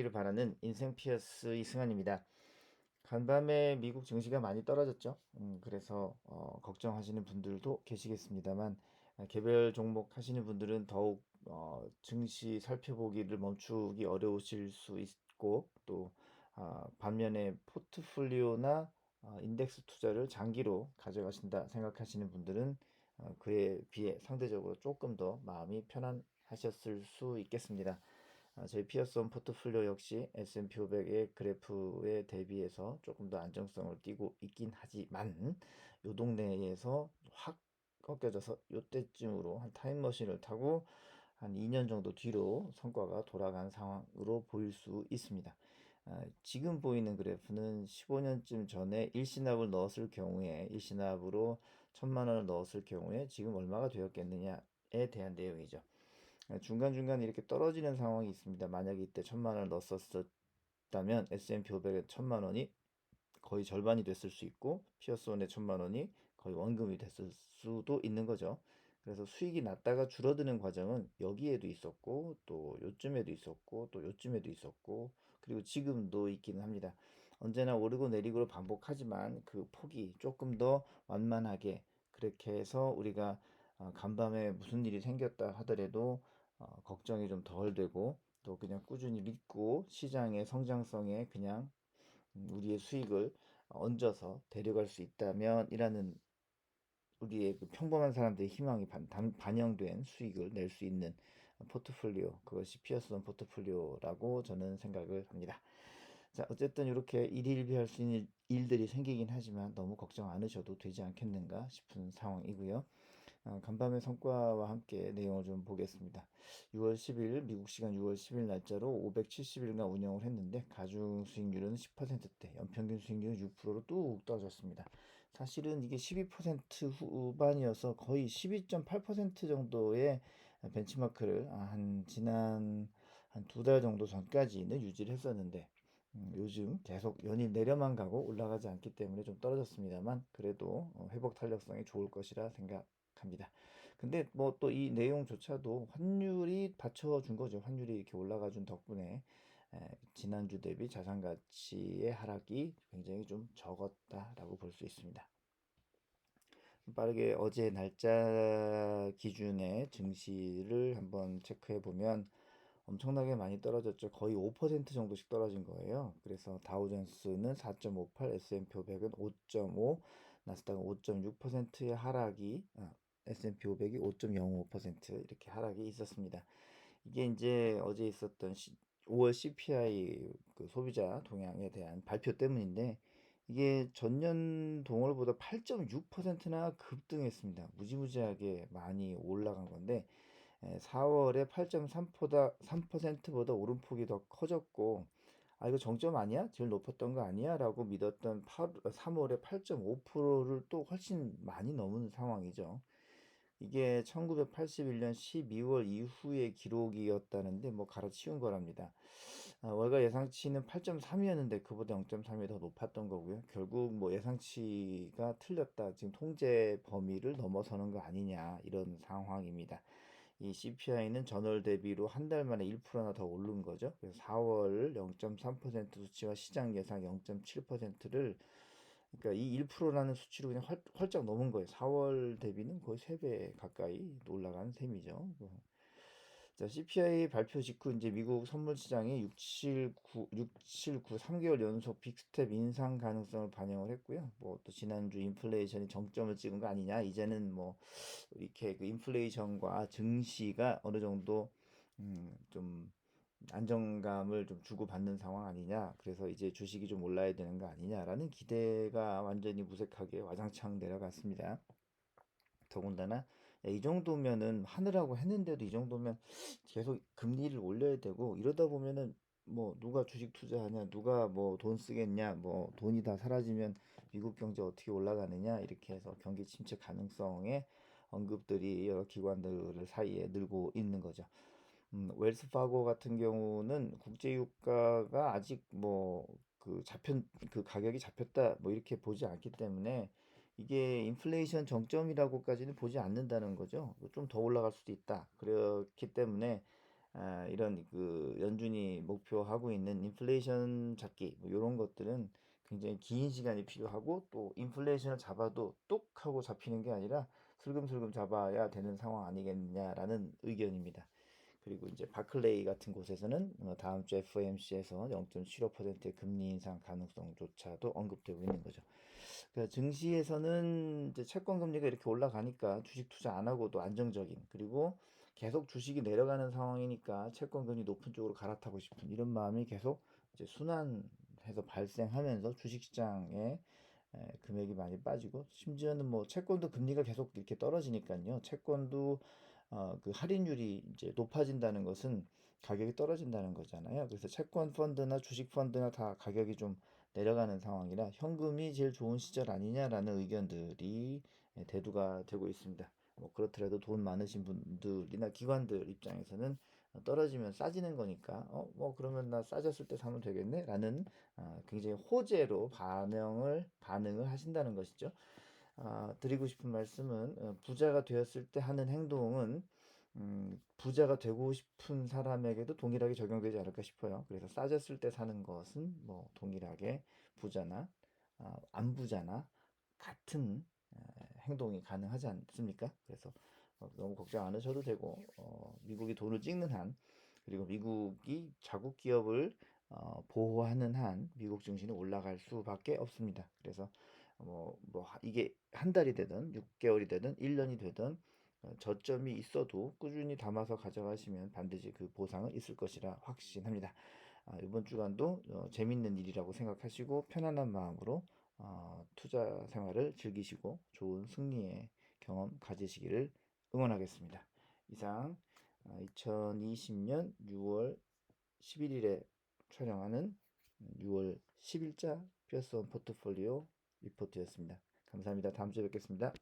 하기를 바라는 인생 피어스 이승환입니다. 간밤에 미국 증시가 많이 떨어졌죠. 그래서 걱정하시는 분들도 계시겠습니다만 개별 종목 하시는 분들은 더욱 증시 살펴보기를 멈추기 어려우실 수 있고 또 반면에 포트폴리오나 인덱스 투자를 장기로 가져가신다 생각하시는 분들은 그에 비해 상대적으로 조금 더 마음이 편안하셨을 수 있겠습니다. 저희 피어슨 포트폴리오 역시 S&P 500의 그래프에 대비해서 조금 더 안정성을 띠고 있긴 하지만 요 동네에서 확 꺾여져서 요때쯤으로 한 타임머신을 타고 한 2년 정도 뒤로 성과가 돌아간 상황으로 보일 수 있습니다. 지금 보이는 그래프는 15년쯤 전에 일시납을 넣었을 경우에 일시납으로 1,000만 원을 넣었을 경우에 지금 얼마가 되었겠느냐에 대한 내용이죠. 중간중간 이렇게 떨어지는 상황이 있습니다. 만약에 이때 1,000만 원을 넣었었다면 S&P 500에 1,000만 원이 거의 절반이 됐을 수 있고 피어스원의 1,000만 원이 거의 원금이 됐을 수도 있는 거죠. 그래서 수익이 났다가 줄어드는 과정은 여기에도 있었고 또 요쯤에도 있었고 또 요쯤에도 있었고 그리고 지금도 있기는 합니다. 언제나 오르고 내리고를 반복하지만 그 폭이 조금 더 완만하게 그렇게 해서 우리가 간밤에 무슨 일이 생겼다 하더라도 걱정이 좀 덜 되고 또 그냥 꾸준히 믿고 시장의 성장성에 그냥 우리의 수익을 얹어서 데려갈 수 있다면 이라는 우리의 그 평범한 사람들의 희망이 반영된 수익을 낼 수 있는 포트폴리오, 그것이 피어스원 포트폴리오라고 저는 생각을 합니다. 자, 어쨌든 이렇게 일일비할 수 있는 일들이 생기긴 하지만 너무 걱정 않으셔도 되지 않겠는가 싶은 상황이고요. 간밤의 성과와 함께 내용을 좀 보겠습니다. 6월 10일, 미국 시간 6월 10일 날짜로 570일간 운영을 했는데 가중 수익률은 10%대, 연평균 수익률은 6%로 뚝 떨어졌습니다. 사실은 이게 12% 후반이어서 거의 12.8% 정도의 벤치마크를 한 지난 한 두 달 정도 전까지는 유지를 했었는데 요즘 계속 연일 내려만 가고 올라가지 않기 때문에 좀 떨어졌습니다만 그래도 회복 탄력성이 좋을 것이라 생각합니다. 근데 뭐 또 이 내용조차도 환율이 받쳐준 거죠. 환율이 이렇게 올라가 준 덕분에 지난주 대비 자산 가치의 하락이 굉장히 좀 적었다라고 볼 수 있습니다. 빠르게 어제 날짜 기준의 증시를 한번 체크해 보면 엄청나게 많이 떨어졌죠. 거의 5% 정도씩 떨어진 거예요. 그래서 다우존스는 4.58, S&P 500은 5.5, 나스닥은 5.6%의 하락이 S&P 500이 5.05% 이렇게 하락이 있었습니다. 이게 이제 어제 있었던 5월 CPI 그 소비자 동향에 대한 발표 때문인데 이게 전년 동월보다 8.6%나 급등했습니다. 무지무지하게 많이 올라간 건데 4월에 8.3보다 3%보다 오름폭이 더 커졌고 이거 정점 아니야? 제일 높았던 거 아니야? 라고 믿었던 3월에 8.5%를 또 훨씬 많이 넘은 상황이죠. 이게 1981년 12월 이후의 기록이었다는데 뭐 갈아치운 거랍니다. 월가 예상치는 8.3이었는데 그보다 0.3이 더 높았던 거고요. 결국 뭐 예상치가 틀렸다. 지금 통제 범위를 넘어서는 거 아니냐 이런 상황입니다. 이 CPI는 전월 대비로 한 달 만에 1%나 더 오른 거죠. 그래서 4월 0.3% 수치와 시장 예상 0.7%를 그러니까 이 1%라는 수치로 그냥 활짝 넘은 거예요. 4월 대비는 거의 3배 가까이 올라간 셈이죠. 자, CPI 발표 직후 이제 미국 선물 시장이 679, 3개월 연속 빅스텝 인상 가능성을 반영을 했고요. 뭐 또 지난주 인플레이션이 정점을 찍은 거 아니냐. 이제는 뭐 이렇게 그 인플레이션과 증시가 어느 정도 좀 안정감을 좀 주고받는 상황 아니냐. 그래서 이제 주식이 좀 올라야 되는 거 아니냐라는 기대가 완전히 무색하게 와장창 내려갔습니다. 더군다나 이 정도면은 하느라고 했는데도 이 정도면 계속 금리를 올려야 되고 이러다 보면은 뭐 누가 주식 투자하냐 누가 뭐 돈 쓰겠냐 뭐 돈이 다 사라지면 미국 경제 어떻게 올라가느냐 이렇게 해서 경기 침체 가능성의 언급들이 여러 기관들 사이에 늘고 있는 거죠. 웰스파고 같은 경우는 국제유가가 아직 뭐 그 가격이 잡혔다 뭐 이렇게 보지 않기 때문에 이게 인플레이션 정점이라고까지는 보지 않는다는 거죠. 좀 더 올라갈 수도 있다. 그렇기 때문에 이런 그 연준이 목표하고 있는 인플레이션 잡기 뭐 이런 것들은 굉장히 긴 시간이 필요하고 또 인플레이션을 잡아도 뚝 하고 잡히는 게 아니라 슬금슬금 잡아야 되는 상황 아니겠느냐라는 의견입니다. 그리고 이제 바클레이 같은 곳에서는 다음 주 FOMC에서 0.75%의 금리 인상 가능성조차도 언급되고 있는 거죠. 그러니까 증시에서는 이제 채권 금리가 이렇게 올라가니까 주식 투자 안 하고도 안정적인 그리고 계속 주식이 내려가는 상황이니까 채권 금리 높은 쪽으로 갈아타고 싶은 이런 마음이 계속 이제 순환해서 발생하면서 주식 시장에 금액이 많이 빠지고 심지어는 뭐 채권도 금리가 계속 이렇게 떨어지니까요. 채권도 그 할인율이 이제 높아진다는 것은 가격이 떨어진다는 거잖아요. 그래서 채권 펀드나 주식 펀드나 다 가격이 좀 내려가는 상황이라 현금이 제일 좋은 시절 아니냐라는 의견들이 대두가 되고 있습니다. 뭐 그렇더라도 돈 많으신 분들이나 기관들 입장에서는 떨어지면 싸지는 거니까 뭐 그러면 나 싸졌을 때 사면 되겠네 라는 굉장히 호재로 반응을 하신다는 것이죠. 드리고 싶은 말씀은 부자가 되었을 때 하는 행동은 부자가 되고 싶은 사람에게도 동일하게 적용되지 않을까 싶어요. 그래서 싸졌을 때 사는 것은 뭐 동일하게 부자나 안 부자나 같은 행동이 가능하지 않습니까? 그래서 너무 걱정 안 하셔도 되고 미국이 돈을 찍는 한 그리고 미국이 자국 기업을 보호하는 한 미국 증시는 올라갈 수밖에 없습니다. 그래서 이게 한 달이 되든 6개월이 되든 1년이 되든 저점이 있어도 꾸준히 담아서 가져가시면 반드시 그 보상은 있을 것이라 확신합니다. 이번 주간도 재밌는 일이라고 생각하시고 편안한 마음으로 투자 생활을 즐기시고 좋은 승리의 경험 가지시기를 응원하겠습니다. 이상 2020년 6월 11일에 촬영하는 6월 10일자 피어스원 포트폴리오 리포트였습니다. 감사합니다. 다음 주에 뵙겠습니다.